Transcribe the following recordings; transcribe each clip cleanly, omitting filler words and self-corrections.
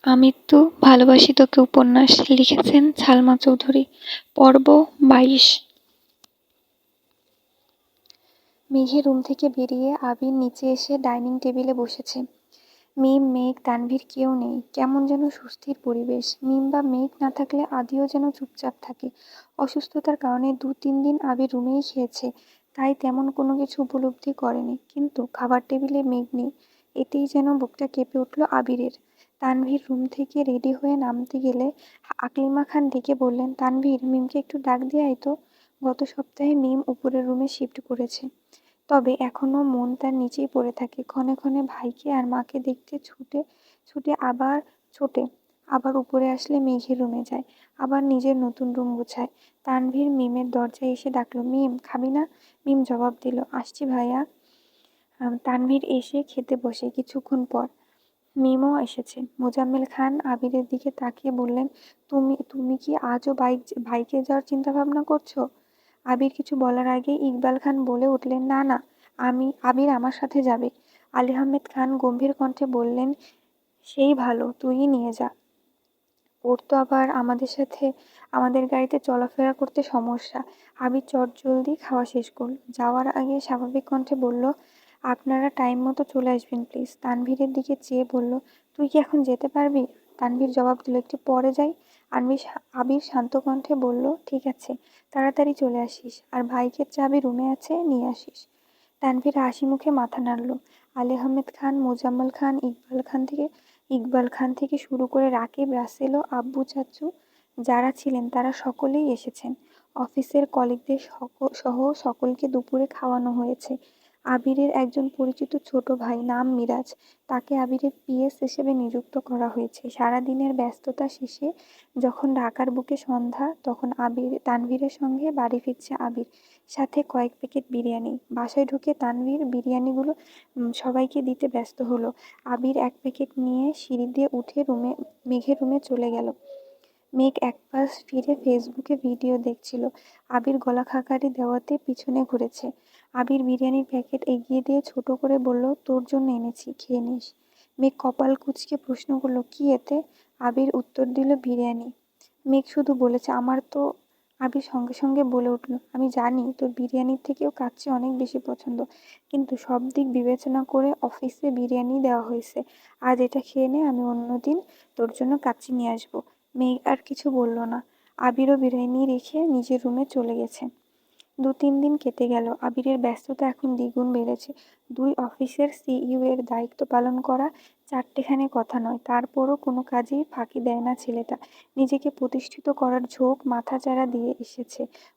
আমৃত্যু ভালোবাসি তোকে উপন্যাস লিখেছেন সালমা চৌধুরী। পর্ব ২২। মেঘের রুম থেকে বেরিয়ে আবির নিচে এসে ডাইনিং টেবিলে বসেছে। মিম, মেঘ, তানভীর কেউ নেই। কেমন যেন সুস্থির পরিবেশ। মিম বা মেঘ না থাকলে আদিও যেন চুপচাপ থাকে। অসুস্থতার কারণে ২-৩ দিন আবির রুমেই খেয়েছে, তাই তেমন কোনো কিছু উপলব্ধি করেনি। কিন্তু খাবার টেবিলে মেঘ নেই, এতেই যেন বুকটা কেঁপে উঠল আবিরের। তানভীর রুম থেকে রেডি হয়ে নামতে গেলে আকলিমা খান ডেকে বললেন, তানভীর, মিমকে একটু ডাক দিয়ে আয় তো। গত সপ্তাহে মিম উপরের রুমে শিফট করেছে, তবে এখনো মন তার নিচেই পড়ে থাকে। ক্ষণে ক্ষণে ভাইকে আর মাকে দেখতে ছুটে ছুটে আবার উপরে আসলে মেঘের রুমে যায়, আবার নিজের নতুন রুম গুছায়। তানভীর মিমের দরজায় এসে ডাকলো, মিম খাবি না? মিম জবাব দিল, আসছি ভাইয়া। তানভীর এসে খেতে বসে কিছুক্ষণ পর মিমও এসেছে। মোজাম্মেল খান আবিরের দিকে তাকিয়ে বললেন, তুমি তুমি কি আজও ভাইকে যাওয়ার চিন্তা ভাবনা করছো? আবির কিছু বলার আগেই ইকবাল খান বলে উঠলেন, না না, আবির আমার সাথে যাবে। আলী আহমেদ খান গম্ভীর কণ্ঠে বললেন, সেই ভালো, তুইই নিয়ে যা। ওর তো আবার আমাদের গাড়িতে চলাফেরা করতে সমস্যা। আবির চটজলদি খাওয়া শেষ করল। যাওয়ার আগে স্বাভাবিক কণ্ঠে বলল, আপনারা টাইম মতো চলে আসবেন প্লিজ। তানভীরের দিকে চেয়ে বলল, তুই কি এখন যেতে পারবি? তানভীর জবাব দিল, একটু পরে যাই। আবির শান্ত কণ্ঠে বলল, ঠিক আছে, তাড়াতাড়ি চলে আসিস, আর বাইকের চাবি রুমে আছে, নিয়ে আসিস। তানভীর হাসি মুখে মাথা নাড়ল। আলী আহমেদ খান, মোজাম্মেল খান, ইকবাল খান থেকে শুরু করে রাকিব, রাসেল ও আব্বু চাচু যারা ছিলেন তারা সকলেই এসেছেন। অফিসের কলিগদের সহ সকলকে দুপুরে খাওয়ানো হয়েছে। আবিরের একজন পরিচিত ছোট ভাই, নাম মিরাজ, তাকে আবিরের পিএস হিসেবে নিযুক্ত করা হয়েছে। সারাদিনের ব্যস্ততা শেষে যখন ঢাকার বুকে সন্ধ্যা, তখন তানভীরের সঙ্গে বাড়ি ফিরছে আবির, সাথে কয়েক প্যাকেট বিরিয়ানি। বাসায় ঢুকে তানভীর বিরিয়ানিগুলো সবাইকে দিতে ব্যস্ত হলো। আবির এক প্যাকেট নিয়ে সিঁড়ি দিয়ে উঠে মেঘের রুমে চলে গেল। মেঘ একপাশ ফিরে ফেসবুকে ভিডিও দেখছিল। আবির গলা খাকারি দেওয়াতে পিছনে ঘুরেছে। আবির বিরিয়ানির প্যাকেট এগিয়ে দিয়ে ছোট করে বলল, তোর জন্য এনেছি, খেয়ে নিস। মেঘ কপাল কুঁচকে প্রশ্ন করল, কি এতে? আবির উত্তর দিল, বিরিয়ানি। মেঘ শুধু বলেছে, আমার তো। আবির সঙ্গে সঙ্গে বলে উঠল, আমি জানি তোর বিরিয়ানির থেকেও কাচ্চি অনেক বেশি পছন্দ, কিন্তু সব দিক বিবেচনা করে অফিসে বিরিয়ানি দেওয়া হয়েছে। আজ এটা খেয়ে নে, আমি অন্যদিন তোর জন্য কাচ্চি নিয়ে আসবো। মেঘ আর কিছু বলল না। আবিরও বিরিয়ানি রেখে নিজের রুমে চলে গেছে। ২-৩ দিন কেটে গেল। আবিরের ব্যস্ততা এখন দ্বিগুণ বেড়েছে। ২ অফিসের সিইও এর দায়িত্ব পালন করা চারটেখানি কথা নয়, তারপরও কোনো কাজেই ফাঁকি দেয় না ছেলেটা। নিজেকে প্রতিষ্ঠিত করার ঝোঁক মাথাচাড়া দিয়ে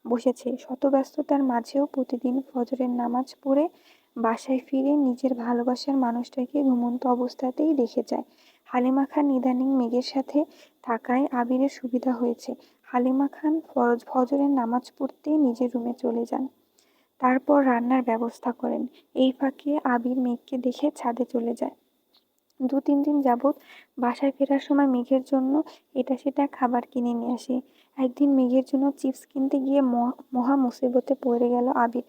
বসেছে। শত ব্যস্ততার মাঝেও প্রতিদিন ফজরের নামাজ পড়ে বাসায় ফিরে নিজের ভালোবাসার মানুষটাকে ঘুমন্ত অবস্থাতেই রেখে যায়। হালিমা খান ইদানীং মেঘের সাথে থাকায় আবিরের সুবিধা হয়েছে। হালিমা খান ফজরের নামাজ পড়তেই নিজের রুমে চলে যান, তারপর রান্নার ব্যবস্থা করেন। এই ফাঁকে আবির মেঘকে দেখে ছাদে চলে যায়। ২-৩ দিন যাবৎ বাসায় ফেরার সময় মেঘের জন্য এটা সেটা খাবার কিনে নিয়ে আসে। একদিন মেঘের জন্য চিপস কিনতে গিয়ে মহা মুসিবতে পড়ে গেল আবির।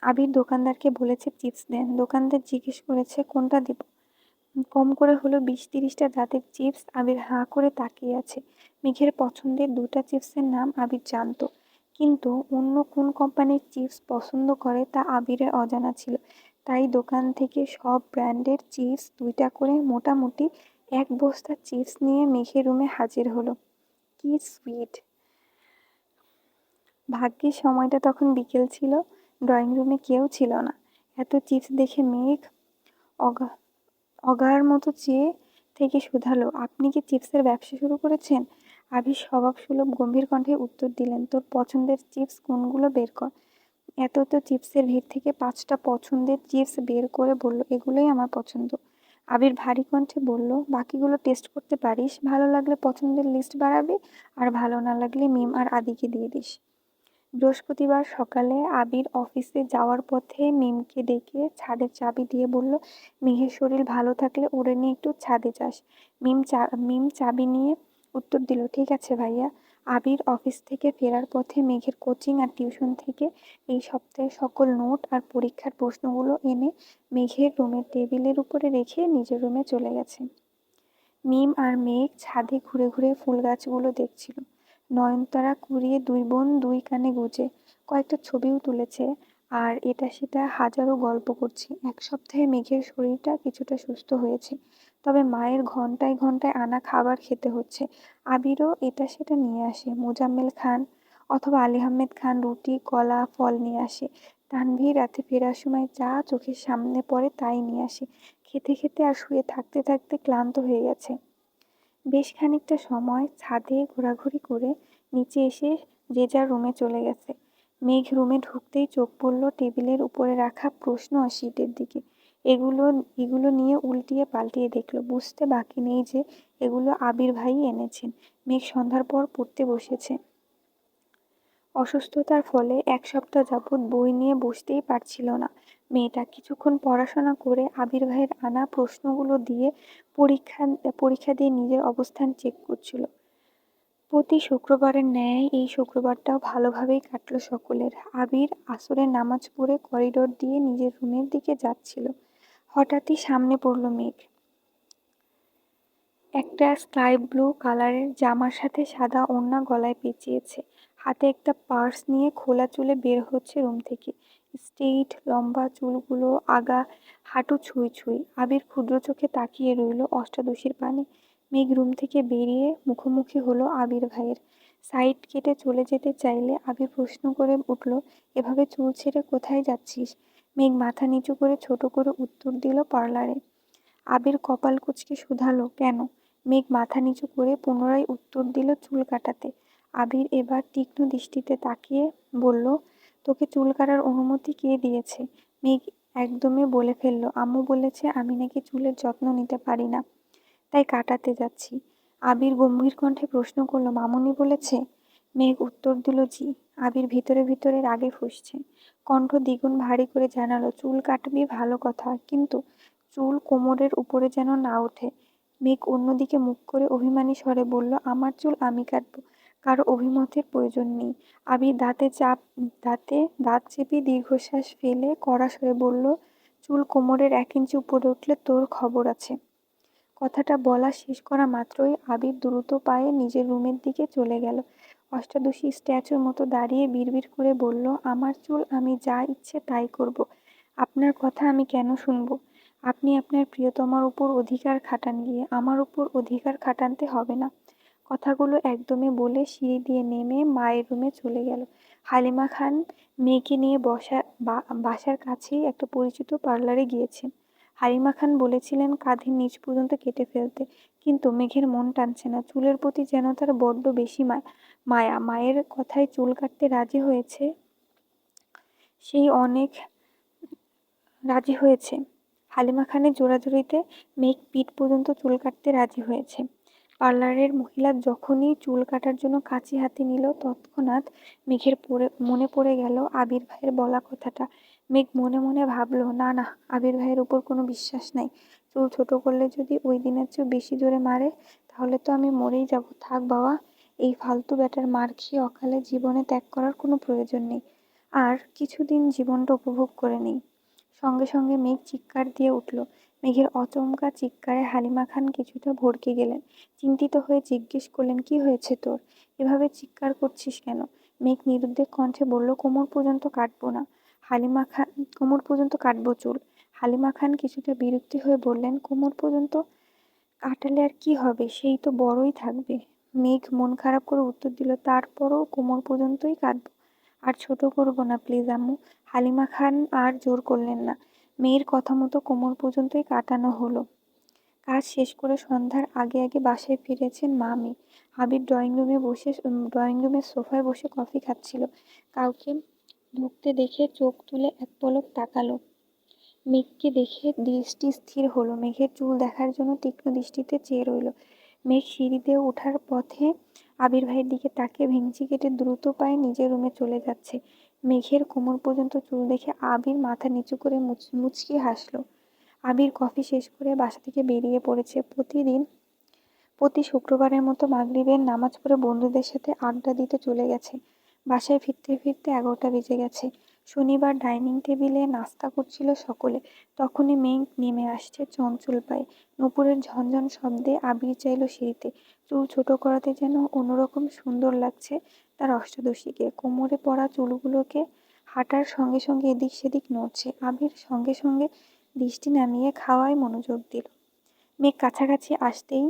আবির দোকানদারকে বলেছে চিপস দেন। দোকানদার জিজ্ঞেস করেছে, কোনটা দিব? কম করে হলো ২০-৩০টা জাতের চিপস। আবির হাঁ করে তাকিয়ে আছে। মেঘের পছন্দের ২টা চিপসের নাম আবির জানত, কিন্তু অন্য কোন কোম্পানির চিপস পছন্দ করে তা আবিরের অজানা ছিল। তাই দোকান থেকে সব ব্র্যান্ডের চিপস ২টা করে মোটামুটি ১ বস্তা চিপস নিয়ে মেঘের রুমে হাজির হলো। কি সুইট! ভাগ্যিস সময়টা তখন বিকেল ছিল, ড্রয়িং রুমে কেউ ছিল না। এত চিপস দেখে মেঘ অগা অগার মতো চেয়ে থেকে শুধালো, আপনি কি চিপসের ব্যবসা শুরু করেছেন? আবির স্বভাবসুলভ গম্ভীর কণ্ঠে উত্তর দিলেন, তোর পছন্দের চিপস কোনগুলো বের কর। এত চিপসের ভিড় থেকে ৫টা পছন্দের চিপস বের করে বলল, এগুলোই আমার পছন্দ। আবির ভারী কণ্ঠে বলল, বাকিগুলো টেস্ট করতে পারিস, ভালো লাগলে পছন্দের লিস্ট বাড়াবি, আর ভালো না লাগলে মিম আর আদিকে দিয়ে দিস। বৃহস্পতিবার সকালে আবির অফিসে যাওয়ার পথে মিমকে ডেকে ছাদের চাবি দিয়ে বলল, মেঘের শরীর ভালো থাকলে ওরে নিয়ে একটু ছাদে যাস। মিম চাবি নিয়ে উত্তর দিল, ঠিক আছে ভাইয়া। আবির অফিস থেকে ফেরার পথে মেঘের কোচিং আর টিউশন থেকে এই সপ্তাহের সকল নোট আর পরীক্ষার প্রশ্নগুলো এনে মেঘের রুমের টেবিলের উপরে রেখে নিজের রুমে চলে গেছে। মিম আর মেঘ ছাদে ঘুরে ঘুরে ফুল গাছগুলো দেখছিল। নয়নতারা কুড়িয়ে দুই বোন দুই কানে গুজে কয়েকটা ছবিও তুলেছে, আর এটা সেটা হাজারো গল্প করছে। এক সপ্তাহে মেঘের শরীরটা কিছুটা সুস্থ হয়েছে, তবে মায়ের ঘন্টায় ঘন্টায় আনা খাবার খেতে হচ্ছে। আবিরও এটা সেটা নিয়ে আসে, মোজাম্মেল খান অথবা আলী আহমেদ খান রুটি কলা ফল নিয়ে আসে। তানভীর রাতে ফেরার সময় যা চোখের সামনে পড়ে তাই নিয়ে আসে। খেতে খেতে আর শুয়ে থাকতে থাকতে ক্লান্ত হয়ে গেছে। বেশ খানিকটা সময় ছাদে ঘোরাঘুরি করে নিচে এসে যে যার রুমে চলে গেছে। মেঘ রুমে ঢুকতেই চোখ পড়ল টেবিলের উপরে রাখা প্রশ্ন আর শিটের দিকে। এগুলো এগুলো নিয়ে উল্টিয়ে পাল্টিয়ে দেখল, বুঝতে বাকি নেই যে এগুলো আবির ভাই এনেছেন। মেঘ সন্ধ্যার পর পড়তে বসেছে। অসুস্থতার ফলে এক সপ্তাহ যাবৎ বই নিয়ে বসতেই পারছিল না মেয়েটা। কিছুক্ষণ পড়াশোনা করে আবির ভাইয়ের আনা প্রশ্নগুলো দিয়ে পরীক্ষা পরীক্ষা দিয়ে নিজের অবস্থান চেক করছিল। প্রতি শুক্রবারের ন্যায় এই শুক্রবারটাও ভালোভাবেই কাটল সকলের। আবির আসরের নামাজ পড়ে করিডোর দিয়ে নিজের রুমের দিকে যাচ্ছিল। হঠাৎই সামনে পড়ল মেঘ। একটা স্কাই ব্লু কালারের জামার সাথে সাদা ওড়না গলায় পেঁচিয়েছে, হাতে একটা পার্স নিয়ে খোলা চুলে বের হচ্ছে রুম থেকে। স্ট্রেইট লম্বা চুলগুলো আগা হাঁটু ছুঁই ছুঁই। আবির ক্ষুদ্র চোখে তাকিয়ে রইল অষ্টাদশীর পানে। মেঘ রুম থেকে বেরিয়ে মুখোমুখি হলো আবির ভাইয়ের। সাইড কেটে চলে যেতে চাইলে আবির প্রশ্ন করে উঠল, এভাবে চুল ছেড়ে কোথায় যাচ্ছিস? মেঘ মাথা নিচু করে ছোট করে উত্তর দিল, পার্লারে। আবির কপাল কুঁচকে শুধালো, কেন? মেঘ মাথা নিচু করে পুনরায় উত্তর দিল, চুল কাটাতে। আবির এবার তীক্ষ্ণ দৃষ্টিতে তাকিয়ে বলল, তোকে চুল কাটার অনুমতি কে দিয়েছে? মেঘ একদমই বলে ফেলল, আম্মু বলেছে আমি নাকি চুলের যত্ন নিতে পারি না, তাই কাটাতে যাচ্ছি। আবির গম্ভীর কণ্ঠে প্রশ্ন করল, মামুনি বলেছে? মেঘ উত্তর দিল, জি। আবির ভিতরে ভিতরে রাগে ফুঁসছে। কণ্ঠ দ্বিগুণ ভারী করে জানালো, চুল কাটবি ভালো কথা, কিন্তু চুল কোমরের উপরে যেন না ওঠে। মেঘ অন্যদিকে মুখ করে অভিমানী স্বরে বলল, আমার চুল আমি কাটবো, কারো অভিমতের প্রয়োজন নেই। আবির দাঁতে দাঁত চেপে দীর্ঘশ্বাস ফেলে কড়া স্বরে বলল, চুল কোমরের 1 ইঞ্চি উপরে উঠলে তোর খবর আছে। কথাটা বলা শেষ করা মাত্রই আবির দ্রুত পায়ে নিজের রুমের দিকে চলে গেল। অষ্টাদশী স্ট্যাচুর মতো দাঁড়িয়ে বিড়বিড় করে বলল, আমার চুল আমি যা ইচ্ছে তাই করব। আপনার কথা আমি কেন শুনবো? আপনি আপনার প্রিয়তমার উপর অধিকার খাটান গিয়ে, আমার উপর অধিকার খাটাতে হবে না। কথাগুলো একদমই বলে সিঁড়ি দিয়ে নেমে মায়ের রুমে চলে গেল। হালিমা খান মেয়েকে নিয়ে বাসার কাছেই একটা পরিচিত পার্লারে গিয়েছেন। হালিমা খান বলেছিলেন কাঁধের নিচ পর্যন্ত কেটে ফেলতে, কিন্তু মেঘের মন টানছে না। চুলের প্রতি যেন তার বড্ড বেশি মায়া। মায়ের কথায় চুল কাটতে সেই অনেক রাজি হয়েছে। হালিমা খানের জোরাজুরিতে মেঘ পিঠ পর্যন্ত চুল কাটতে রাজি হয়েছে। পার্লারের মহিলা যখনই চুল কাটার জন্য কাঁচি হাতে নিল, তৎক্ষণাৎ মেঘের মনে পড়ে গেল আবির ভাইয়ের বলা কথাটা। মেঘ মনে মনে ভাবল, না না, আবির ভাইয়ের উপর কোনো বিশ্বাস নাই। চুল ছোট করলে যদি ওই দিনের চেয়েও বেশি জোরে মারে, তাহলে তো আমি মরেই যাব। থাক বাবা, এই ফালতু ব্যাটার মার খেয়ে অকালে জীবনে ত্যাগ করার কোনো প্রয়োজন নেই। আর কিছুদিন জীবনটা উপভোগ করে নেই। সঙ্গে সঙ্গে মেঘ চিৎকার দিয়ে উঠল। মেঘের অচমকা চিৎকারে হালিমা খান কিছুটা ভড়কে গেলেন। চিন্তিত হয়ে জিজ্ঞেস করলেন, কি হয়েছে তোর? এভাবে চিৎকার করছিস কেন? মেঘ নিরুদ্বেগ কণ্ঠে বলল, কোমর পর্যন্ত কাটবো না। কোমর পর্যন্ত কাটবো চুল। হালিমা খান কিছুটা বিরক্তি হয়ে বললেন, কোমর পর্যন্ত কাটালে আর কি হবে, সেই তো বড়ই থাকবে। মেঘ মন খারাপ করে উত্তর দিল, তারপরও কোমর পর্যন্তই কাটবো, আর ছোট করবো না প্লিজ আম্মু। হালিমা খান আর জোর করলেন না। মেয়ের কথা মতো কোমর পর্যন্তই কাটানো হলো। কাজ শেষ করে সন্ধ্যার আগে আগে বাসায় ফিরেছেন মামি। আবির ড্রয়িং রুমের সোফায় বসে কফি খাচ্ছিল। কাউকে ঢুকতে দেখে চোখ তুলে এক পলক তাকালো। মেঘকে দেখে দৃষ্টি স্থির হলো। মেঘের চুল দেখার জন্য তীক্ষ্ণ দৃষ্টিতে চেয়ে রইল। মেঘ সিঁড়ি দিয়ে ওঠার পথে আবির ভাইয়ের দিকে তাকিয়ে ভেঙচি কেটে দ্রুত পায়ে নিজের রুমে চলে যাচ্ছে। মেঘের কোমর পর্যন্ত চুল দেখে আবির মাথা নিচু করে মুচকি হাসল। আবির কফি শেষ করে বাসা থেকে বেরিয়ে পড়েছে। প্রতি শুক্রবারের মতো মাগরিবের নামাজ পড়ে বন্ধুদের সাথে আড্ডা দিতে চলে গেছে। বাসায় ফিরতে ফিরতে 11টা বেজে গেছে। শনিবার ডাইনিং টেবিলে নাস্তা করছিল সকলে। তখনই মেঘ নেমে আসছে চঞ্চল পায়ে। নূপুরের ঝনঝন শব্দে আবির চাইল সিঁড়িতে। চুল ছোট করাতে যেন অন্যরকম সুন্দর লাগছে তার অষ্টাদশীকে। কোমরে পড়া চুলগুলোকে হাঁটার সঙ্গে সঙ্গে এদিক সেদিক নড়ছে। আবির সঙ্গে সঙ্গে দৃষ্টি নামিয়ে খাওয়ায় মনোযোগ দিল। মেঘ কাছাকাছি আসতেই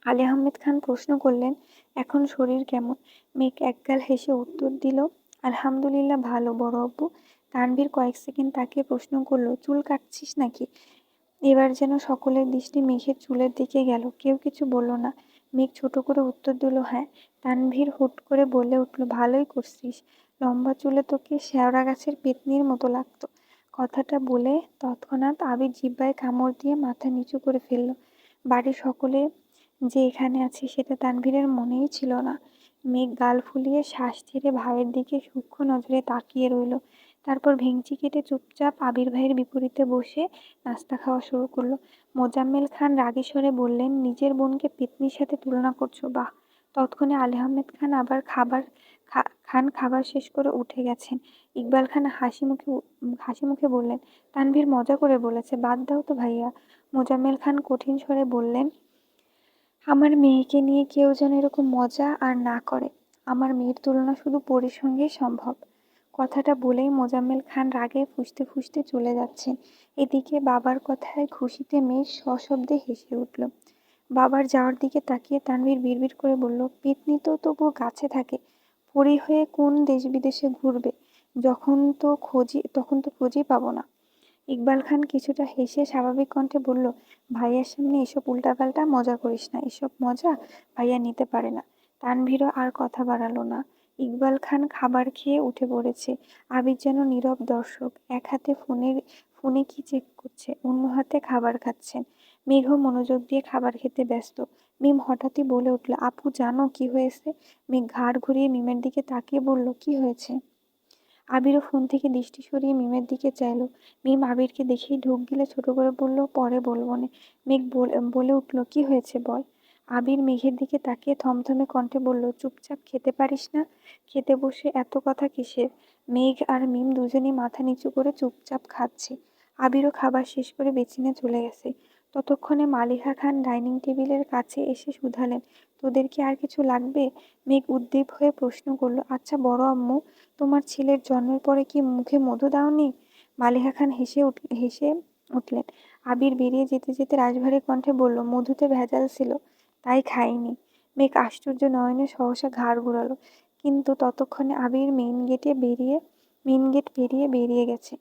আলী আহমেদ খান প্রশ্ন করলেন, এখন শরীর কেমন? মেঘ একগাল হেসে উত্তর দিল, আলহামদুলিল্লাহ ভালো বড় আব্বু। তানভীর কয়েক সেকেন্ড তাকিয়ে প্রশ্ন করলো, চুল কাটছিস নাকি? এবার যেন সকলের দৃষ্টি মেঘের চুলের দিকে গেল। কেউ কিছু বলল না। মেঘ ছোট করে উত্তর দিল, হ্যাঁ। তানভীর হুট করে বলে উঠল, ভালোই করছিস, লম্বা চুলে তোকে শেওড়া গাছের পেতনির মতো লাগতো। কথাটা বলে তৎক্ষণাৎ আবির জিহ্বায় কামড় দিয়ে মাথা নিচু করে ফেলল। বাড়ির সকলে যে এখানে আছে সেটা তানভীরের মনেই ছিল না। মেঘ গাল ফুলিয়ে শ্বাস ছেড়ে ভাইয়ের দিকে সূক্ষ্ম নজরে তাকিয়ে রইল। তারপর ভেঙচি কেটে চুপচাপ আবির ভাইয়ের বিপরীতে বসে নাস্তা খাওয়া শুরু করলো। মোজাম্মেল খান রাগী স্বরে বললেন, নিজের বোনকে পেতনির সাথে তুলনা করছো? বাহ। তৎক্ষণে আলী আহমেদ খান আবার খাবার শেষ করে উঠে গেছেন। ইকবাল খান হাসি মুখে বললেন, তানভীর মজা করে বলেছে, বাদ দাও তো ভাইয়া। মোজাম্মেল খান কঠিন স্বরে বললেন, আমার মেয়েকে নিয়ে কেউ যেন এরকম মজা আর না করে। আমার মেয়ের তুলনা শুধু পরীর সঙ্গেই সম্ভব। কথাটা বলেই মোজাম্মেল খান রাগে ফুঁসতে ফুঁসতে চলে যাচ্ছেন। এদিকে বাবার কথায় খুশিতে মেয়ে সশব্দে হেসে উঠল। বাবার যাওয়ার দিকে তাকিয়ে তানভীর বিড়বিড় করে বলল, পেতনি তো তবুও গাছে থাকে, পরী হয়ে কোন দেশ বিদেশে ঘুরবে, তখন তো খোঁজই পাবো না। ইকবাল খান কিছুটা হেসে স্বাভাবিক কণ্ঠে বলল, ভাইয়ার সামনে এসব উল্টাপাল্টা মজা করিস না, এসব মজা ভাইয়া নিতে পারে না। তানভীরও আর কথা বাড়ালো না। ইকবাল খান খাবার খেয়ে উঠে পড়েছে। আবির যেন নীরব দর্শক, এক হাতে ফোনে কি চেক করছে, অন্য হাতে খাবার খাচ্ছেন। মেঘও মনোযোগ দিয়ে খাবার খেতে ব্যস্ত। মিম হঠাৎই বলে উঠল, আপু জানো কি হয়েছে? মেঘ ঘাড় ঘুরিয়ে মিমের দিকে তাকিয়ে বলল, কি হয়েছে? আবিরও ফোন থেকে দৃষ্টি সরিয়ে মিমের দিকে চাইল। মিম আবিরকে দেখেই ঢোক গিলে ছোট করে বলল, পরে বলবো নে। মেঘ বলে উঠল, কি হয়েছে বল। আবির মেঘের দিকে তাকিয়ে থমথমে কণ্ঠে বলল, চুপচাপ খেতে পারিস না? খেতে বসে এত কথা কিসের? মেঘ আর মিম দুজনেই মাথা নিচু করে চুপচাপ খাচ্ছে। আবিরও খাবার শেষ করে বেচিনে চলে গেছে। ততক্ষণে মালিহা খান ডাইনিং টেবিলের কাছে এসে শুধালেন, তোদের কি আর কিছু লাগবে? মেঘ উদ্দীপ হয়ে প্রশ্ন করলো, আচ্ছা বড় আম্মু, তোমার ছেলের জন্মের পরে কি মুখে মধু দাওনি? মালিহা খান হেসে উঠলেন। আবির বেরিয়ে যেতে যেতে রাশভারী কণ্ঠে বলল, মধুতে ভেজাল ছিল, তাই খাইনি। মেঘ আশ্চর্য নয়নে সহসা ঘাড় ঘুরালো। কিন্তু ততক্ষণে আবির মেইন গেট পেরিয়ে বেরিয়ে গেছে।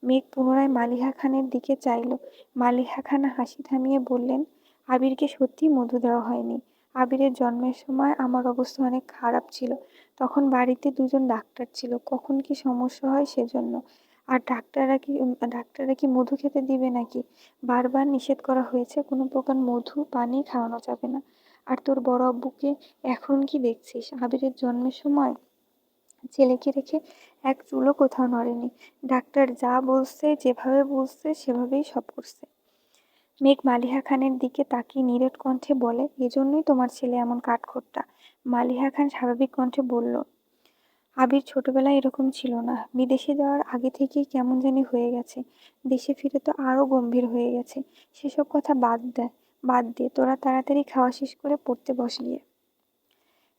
মেঘ পুনরায় মালিহা খানের দিকে চাইল। মালিহা খান হাসি থামিয়ে বললেন, আবিরকে সত্যি মধু দেওয়া হয়নি। আবিরের জন্মের সময় আমার অবস্থা অনেক খারাপ ছিল। তখন বাড়িতে দুজন ডাক্তার ছিল, কখন কি সমস্যা হয় সেজন্য। আর ডাক্তাররা কি মধু খেতে দিবে নাকি? বারবার নিষেধ করা হয়েছে, কোনো প্রকার মধু পানি খাওয়ানো যাবে না। আর তোর বড় আব্বুকে এখন কি দেখছিস? আবিরের জন্মের সময় ছেলেকে রেখে এক চুলও কোথাও নড়েনি। ডাক্তার যা বলছে, যেভাবে বলছে সেভাবেই সব করছে। মেঘ মালিহা খানের দিকে তাকিয়ে নিরেট কণ্ঠে বলে, এজন্যই তোমার ছেলে এমন কাঠখোট্টা। মালিহা খান স্বাভাবিক কণ্ঠে বলল, আবির ছোটবেলায় এরকম ছিল না, বিদেশে যাওয়ার আগে থেকেই কেমন জানি হয়ে গেছে। দেশে ফিরে তো আরো গম্ভীর হয়ে গেছে। সেসব কথা বাদ দে, তোরা তাড়াতাড়ি খাওয়া শেষ করে পড়তে বস গিয়ে।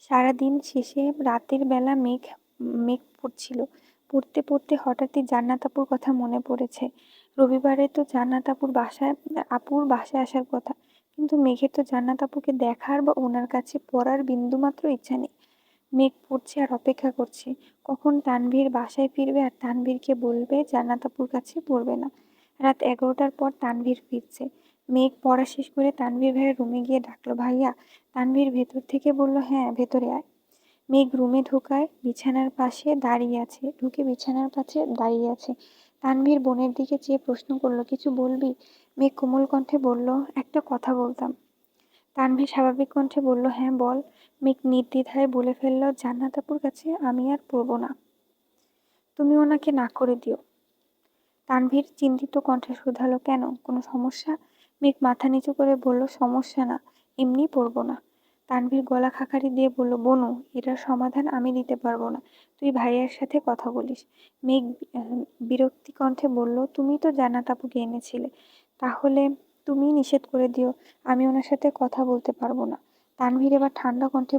সারাদিন শেষে রাতের বেলা মেঘ পড়ছিল। পড়তে পড়তে হঠাৎই জান্নাত আপুর কথা মনে পড়েছে। রবিবারে তো আপুর বাসায় আসার কথা, কিন্তু মেঘের তো জান্নাত আপুকে দেখার বা ওনার কাছে পড়ার বিন্দুমাত্র ইচ্ছা নেই। মেঘ পড়ছে আর অপেক্ষা করছে, কখন তানভীর বাসায় ফিরবে আর তানভীরকে বলবে জান্নাত আপুর কাছে পড়বে না। রাত 11টার পর তানভীর ফিরছে। মেঘ পড়া শেষ করে তানভীর ভাইয়ের রুমে গিয়ে ডাকলো, ভাইয়া। তানভীর ভেতর থেকে বলল, হ্যাঁ ভেতরে আয়। মেঘ রুমে ঢুকে বিছানার পাশে দাঁড়িয়ে আছে। তানভীর বোনের দিকে চেয়ে প্রশ্ন করলো, কিছু বলবি? মেঘ কোমল কণ্ঠে বলল, একটা কথা বলতাম। তানভীর স্বাভাবিক কণ্ঠে বলল, হ্যাঁ বল। মেঘ নির্দ্বিধায় বলে ফেলল, জান্নাত আপুর কাছে আমি আর পড়ব না, তুমি ওনাকে না করে দিও। তানভীর চিন্তিত কণ্ঠে শুধালো, কেন, কোনো সমস্যা? মেঘ মাথা নিচু করে বলল, সমস্যা না, এমনি পড়ব না। তানভীর গলা খাকারি দিয়ে বলল, বনু, এটার সমাধান আমি দিতে পারবো না, তুই ভাইয়ার সাথে কথা বলিস। মেঘ বিরক্তি কণ্ঠে বলল, তুমি তো জান্নাত আপুকে এনেছিলে, তাহলে তুমি নিষেধ করে দিও, আমি ওনার সাথে কথা বলতে পারবো না। তানভীর এবার ঠান্ডা কণ্ঠে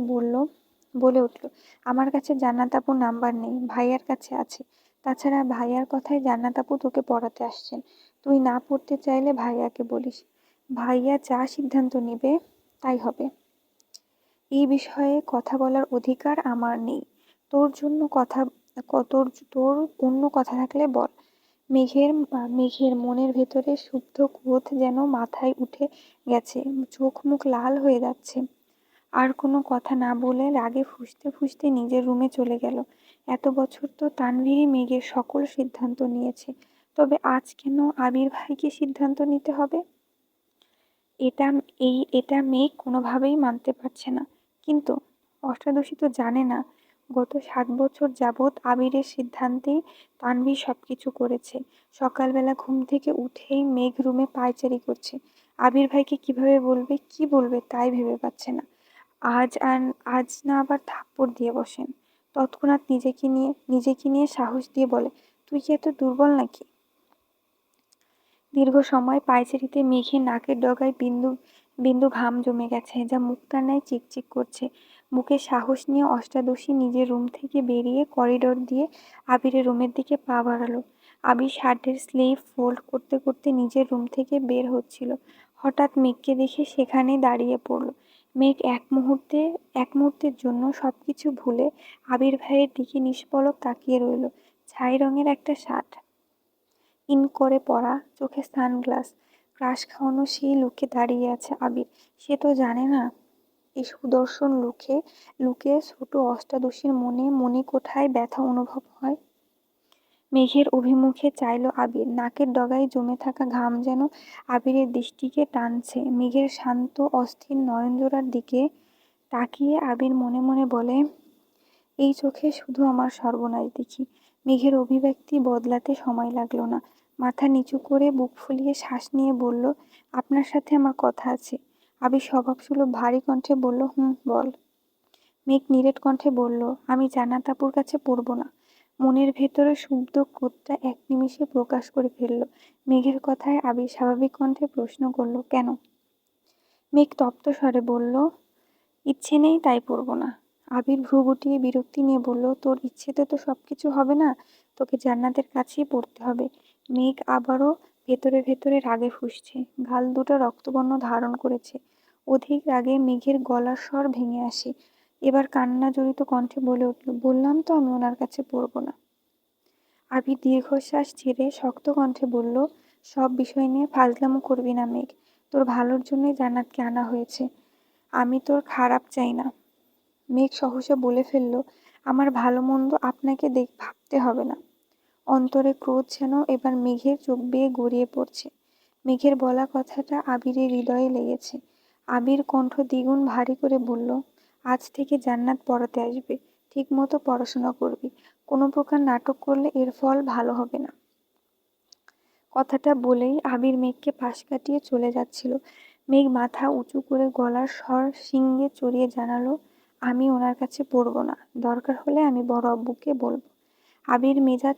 বলে উঠল, আমার কাছে জান্নাত আপুর নাম্বার নেই, ভাইয়ার কাছে আছে। তাছাড়া ভাইয়ার কথায় জান্নাত আপু তোকে পড়াতে আসছেন, তুই না পড়তে চাইলে ভাইয়াকে বলিস, ভাইয়া যা সিদ্ধান্ত নেবে তাই হবে। এই বিষয়ে কথা বলার অধিকার আমার নেই। তোর জন্য কথা তোর তোর অন্য কথা থাকলে বল। মেঘের মনের ভেতরে সুপ্ত ক্রোধ যেন মাথায় উঠে গেছে, চোখ মুখ লাল হয়ে যাচ্ছে। আর কোনো কথা না বলে রাগে ফুঁসতে ফুঁসতে নিজের রুমে চলে গেল। এত বছর তো তানভীরই মেঘের সকল সিদ্ধান্ত নিয়েছে, তবে আজ কেন আবির ভাইকে সিদ্ধান্ত নিতে হবে? এটা এটা মেঘ কোনোভাবেই মানতে পারছে না। কিন্তু অষ্টাদশী তো জানে না, গত 7 বছর যাবৎ আবিরের সিদ্ধান্তেই তানভীর সবকিছু করেছে। সকালবেলা ঘুম থেকে উঠেই মেঘ রুমে পায়চারি করছে। আবির ভাইকে কিভাবে বলবে, কি বলবে তাই ভেবে পাচ্ছে না। আজ না আবার থাপ্পড় দিয়ে বসেন। তৎক্ষণাৎ নিজেকে নিয়ে সাহস দিয়ে বলে, তুই কি এত দুর্বল নাকি? দীর্ঘ সময় পায়চারিতে মেঘের নাকের ডগায় বিন্দু বিন্দু ঘাম জমে গেছে, যা মুক্তার ন্যায় চিকচিক করছে। বুকে সাহস নিয়ে অষ্টাদশী নিজের রুম থেকে বেরিয়ে করিডোর দিয়ে আবিরের রুমের দিকে পা বাড়ালো। আবির শার্টের স্লিভ ফোল্ড করতে করতে নিজের রুম থেকে বের হচ্ছিল। হঠাৎ মেঘকে দেখে সেখানেই দাঁড়িয়ে পড়ল। মেঘ এক মুহূর্তের জন্য সবকিছু ভুলে আবির ভাইয়ের দিকে নিষ্পলক তাকিয়ে রইল। ছাই রঙের একটা শার্ট, ইন করে পরা, চোখে সানগ্লাস, ক্রাশ খাওয়ানো সেই লুকে দাঁড়িয়ে আছে আবির। সে তো জানে না এই সুদর্শন লুকে ছোট অষ্টাদশীর মনে কোঠায় ব্যথা অনুভব হয়। মেঘের অভিমুখে চাইল আবির, নাকের ডগায় জমে থাকা ঘাম যেন আবিরের দৃষ্টিকে টানছে। মেঘের শান্ত অস্থির নয়নজোড়ার দিকে তাকিয়ে আবির মনে মনে বলে, এই চোখে শুধু আমার সর্বনাশ দেখি। মেঘের অভিব্যক্তি বদলাতে সময় লাগলো না। মাথা নিচু করে বুক ফুলিয়ে শ্বাস নিয়ে বলল, আপনার সাথে আমার কথা আছে। আবির স্বভাবসুলভ ভারী কণ্ঠে বলল, হুম, বল। মেঘ নিরেট কণ্ঠে বলল, আমি জান্নাত আপুর কাছে পড়ব না। মনের ভেতরে সুপ্ত ক্রোধটা এক নিমিষে প্রকাশ করে ফেলল। মেঘের কথায় আবির স্বাভাবিক কণ্ঠে প্রশ্ন করল, কেন? মেঘ তপ্ত স্বরে বলল, ইচ্ছে নেই তাই পড়ব না। আবির ভ্রু গুটিয়ে বিরক্তি নিয়ে বলল, তোর ইচ্ছেতে তো সবকিছু হবে না, তোকে জান্নাতের কাছেই পড়তে হবে। মেঘ আবারও ভেতরে ভেতরে রাগে ফুঁসছে, গাল দুটো রক্তবর্ণ ধারণ করেছে। অধিক রাগে মেঘের গলার স্বর ভেঙে আসে। এবার কান্না জড়িত কণ্ঠে বলে উঠল, বললাম তো আমি ওনার কাছে পড়ব না। আবির দীর্ঘশ্বাস ছেড়ে শক্ত কণ্ঠে বলল, সব বিষয় নিয়ে ফাজলামো করবি না মেঘ, তোর ভালোর জন্যই জান্নাতকে আনা হয়েছে, আমি তোর খারাপ চাই না। মেঘ সহসা বলে ফেলল, আমার ভালো মন্দ আপনাকে ভাবতে হবে না। অন্তরে ক্রোধ যেন এবার মেঘের চোখ বেয়ে গড়িয়ে পড়ছে। মেঘের বলা কথাটা আবিরের হৃদয়ে লেগেছে। আবির কণ্ঠ দ্বিগুণ ভারী করে বলল, আজ থেকে জান্নাত পড়াতে আসবে, ঠিক মতো পড়াশোনা করবি, কোনো প্রকার নাটক করলে এর ফল ভালো হবে না। কথাটা বলেই আবির মেঘকে পাশ কাটিয়ে চলে যাচ্ছিল। মেঘ মাথা উঁচু করে গলার স্বর সিংহে চড়িয়ে জানালো, আমি ওনার কাছে পড়বো না, দরকার হলে আমি বড় আব্বুকে বলবো। আবিরের মেজাজ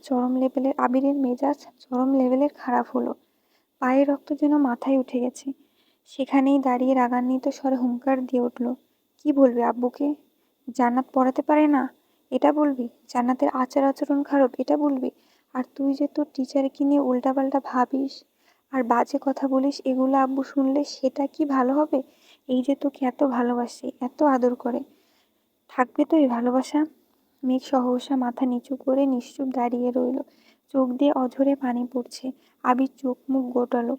চরম লেভেলের খারাপ হলো। পায়ের রক্ত যেন মাথায় উঠে গেছে। সেখানেই দাঁড়িয়ে রাগান্বিত স্বরে হুঙ্কার দিয়ে উঠল, কি বলবি আব্বুকে? জান্নাত পড়াতে পারে না এটা বলবি? জান্নাতের আচার আচরণ খারাপ এটা বলবি? আর তুই যে তোর টিচারকে নিয়ে উল্টাপাল্টা ভাবিস আর বাজে কথা বলিস, এগুলো আব্বু শুনলে সেটা কি ভালো হবে? এই যে তোকে এত ভালোবাসে, এত আদর করে, থাকবে তো এই ভালোবাসা? মেঘ সহসা মাথা নিচু করে নিশ্চুপ দাঁড়িয়ে রইল। চোখ দিয়ে অঝরে পানি পড়ছে। আবির চোখ মুখ গোটালো,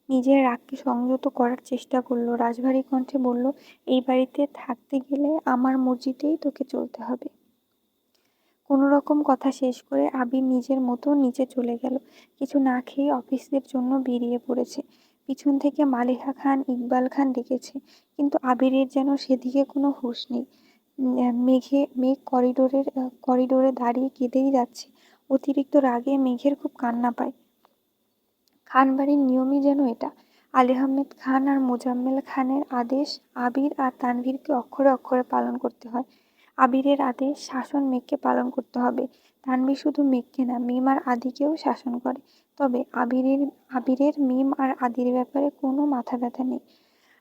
নিজের রাগকে সংযত করার চেষ্টা করলো। রাশভারী কণ্ঠে বলল, এই বাড়িতে থাকতে গেলে আমার মর্জিতেই তোকে চলতে হবে। কোনো রকম কথা শেষ করে আবির নিজের মতো নিচে চলে গেল। কিছু না খেয়ে অফিসের জন্য বেরিয়ে পড়েছে। পিছন থেকে মালিহা খান, ইকবাল খান ডেকেছে, কিন্তু আবিরের যেন সেদিকে কোনো হুঁশ নেই। মেঘ করিডোরে দাঁড়িয়ে কেঁদেই যাচ্ছে। অতিরিক্ত রাগে মেঘের খুব কান্না পায়। খান বাড়ির নিয়মই যেন এটা। আলী আহমেদ খান আর মোজাম্মেল খানের আদেশ আবির আর তানভীরকে অক্ষরে অক্ষরে পালন করতে হয়। আবিরের আদেশ শাসন মেঘকে পালন করতে হবে। তানভীর শুধু মেঘকে না, মিম আর আদিকেও শাসন করে। তবে আবিরের মিম আর আদির ব্যাপারে কোনো মাথা ব্যথা নেই।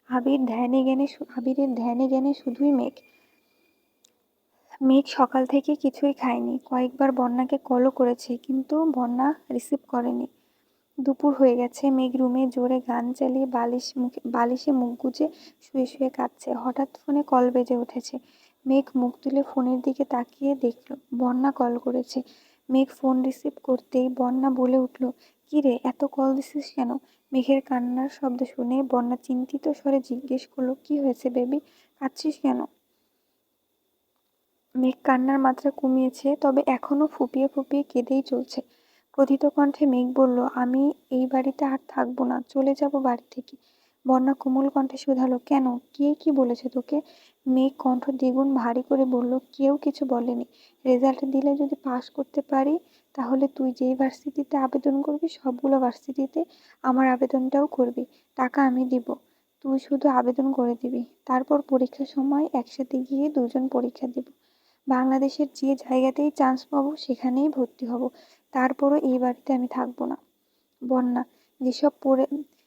আবিরের ধ্যানে জ্ঞানে শুধুই মেঘ। মেঘ সকাল থেকে কিছুই খায়নি। কয়েকবার বন্যাকে কলও করেছে, কিন্তু বন্যা রিসিভ করেনি। দুপুর হয়ে গেছে। মেঘ রুমে জোরে গান চালিয়ে বালিশে মুখ গুজে শুয়ে শুয়ে কাঁদছে। হঠাৎ ফোনে কল বেজে উঠেছে। মেঘ মুখ তুলে ফোনের দিকে তাকিয়ে দেখল বন্যা কল করেছে। মেঘ ফোন রিসিভ করতেই বন্যা বলে উঠল, "কি রে, এত কল দিছিস কেন?" মেঘের কান্নার শব্দ শুনে বন্যা চিন্তিত স্বরে জিজ্ঞেস করলো, "কি হয়েছে বেবি, কাঁদছিস কেন?" মেঘ কান্নার মাত্রা কমিয়েছে, তবে এখনো ফুঁপিয়ে ফুঁপিয়ে কেঁদেই চলছে। ক্রোধিত কণ্ঠে মেঘ বলল, "আমি এই বাড়িতে আর থাকবো না, চলে যাব বাড়ি থেকে।" বন্যা কোমল কণ্ঠে শুধালো, "কেন, কে কি বলেছে তোকে?" মেঘ কণ্ঠ দ্বিগুণ ভারী করে বলল, "কেউ কিছু বলেনি। রেজাল্ট দিলে যদি পাশ করতে পারি, তাহলে তুই যেই ভার্সিটিতে আবেদন করবি সবগুলো ভার্সিটিতে আমার আবেদনটাও করবি। টাকা আমি দিব, তুই শুধু আবেদন করে দিবি। তারপর পরীক্ষার সময় একসাথে গিয়ে দুজন পরীক্ষা দিব। বাংলাদেশের যে জায়গাতেই চান্স পাবো সেখানেই ভর্তি হব। তারপরও এই বাড়িতে আমি থাকবো না।" বন্যা,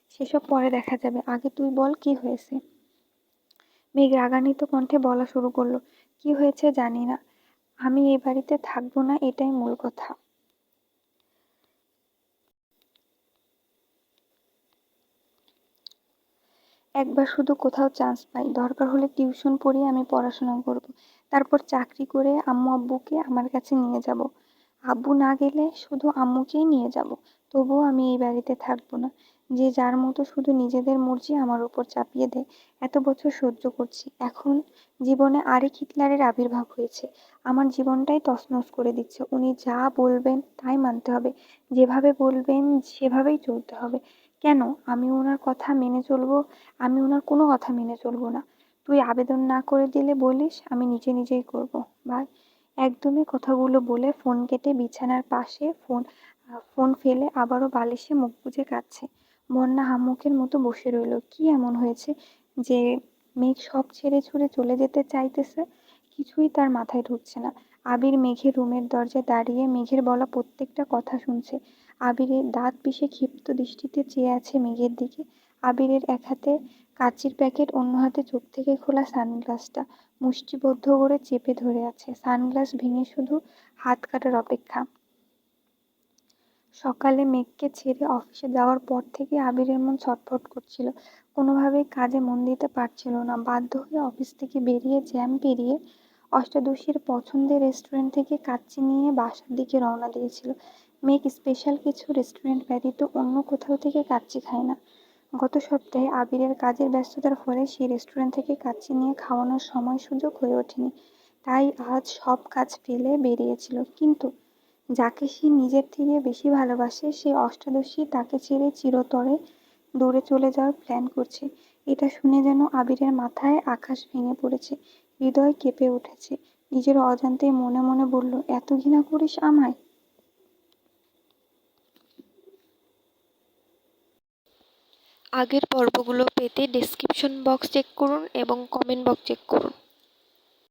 সেসব পরে দেখা যাবে, আগে তুই বল কি হয়েছে?" মেঘ রাগান্বিত কণ্ঠে বলা শুরু করলো, "কি হয়েছে জানি না, আমি এই বাড়িতে থাকবো না, এটাই মূল কথা। একবার শুধু কোথাও চান্স পাই, দরকার হলে টিউশন পড়িয়ে আমি পড়াশোনা করব। তারপর চাকরি করে আম্মু আব্বুকে আমার কাছে নিয়ে যাব। আব্বু না গেলে শুধু আম্মুকেই নিয়ে যাব। তবুও আমি এই বাড়িতে থাকবো না। যে যার মতো শুধু নিজেদের মর্জি আমার উপর চাপিয়ে দেয়। এত বছর সহ্য করছি, এখন জীবনে আরেক হিটলারের আবির্ভাব হয়েছে। আমার জীবনটাই তছনছ করে দিচ্ছে। উনি যা বলবেন তাই মানতে হবে, যেভাবে বলবেন সেভাবেই চলতে হবে। কেন আমি ওনার কথা মেনে চলবো? আমি ওনার কোনো কথা মেনে চলবো না। তুই আবেদন না করে দিলে বলিস, আমি নিজে নিজেই করবো। ভাই, একদমই কথাগুলো বলে ফোন কেটে বিছানার পাশে ফোন ফেলে আবারও বালিশে মুখ গুজে কাঁদছে। বন্যা হাম্মকের মতো বসে রইল। কি এমন হয়েছে যে মেঘ সব ছেড়ে ছুড়ে চলে যেতে চাইতেছে? কিছুই তার মাথায় ঢুকছে না। আবির মেঘের রুমের দরজায় দাঁড়িয়ে মেঘের বলা প্রত্যেকটা কথা শুনছে। আবিরের দাঁত পিষে ক্ষিপ্ত দৃষ্টিতে চেয়ে আছে মেঘের দিকে। আবিরের এক হাতে কাঁচির প্যাকেট, অন্য হাতে চোখ থেকে খোলা সানগ্লাসটা মুষ্টিবদ্ধ করে চেপে ধরে আছে। সানগ্লাস ভেঙে শুধু হাত কাটার অপেক্ষা। সকালে মেঘকে ছেড়ে অফিসে যাওয়ার পর থেকে আবিরের মন ছটফট করছিল। কোনোভাবেই কাজে মন দিতে পারছিল না। বাধ্য হয়ে অফিস থেকে বেরিয়ে জ্যাম পেরিয়ে অষ্টাদশীর পছন্দের রেস্টুরেন্ট থেকে কাচ্চি নিয়ে বাসার দিকে রওনা দিয়েছিল। মেঘ স্পেশাল কিছু রেস্টুরেন্ট ব্যতীত অন্য কোথাও থেকে কাচ্চি খায় না। গত সপ্তাহে আবিরের কাজের ব্যস্ততার ফলে সেই রেস্টুরেন্ট থেকে কাচ্চি নিয়ে খাওয়ানোর সময় সুযোগ হয়ে ওঠেনি। তাই আজ সব কাজ ফেলে বেরিয়েছিল। কিন্তু যাকে সে নিজের থেকে বেশি ভালোবাসে সেই অষ্টাদশী তাকে ছেড়ে চিরতরে দূরে চলে যাওয়ার প্ল্যান করছে। এটা শুনে যেন আবিরের মাথায় আকাশ ভেঙে পড়েছে, হৃদয় কেঁপে উঠেছে। নিজের অজান্তেই মনে মনে বলল, এত ঘৃণা করিস আমায়? আগের পর্বগুলো পেতে ডেসক্রিপশন বক্স চেক করুন এবং কমেন্ট বক্স চেক করুন।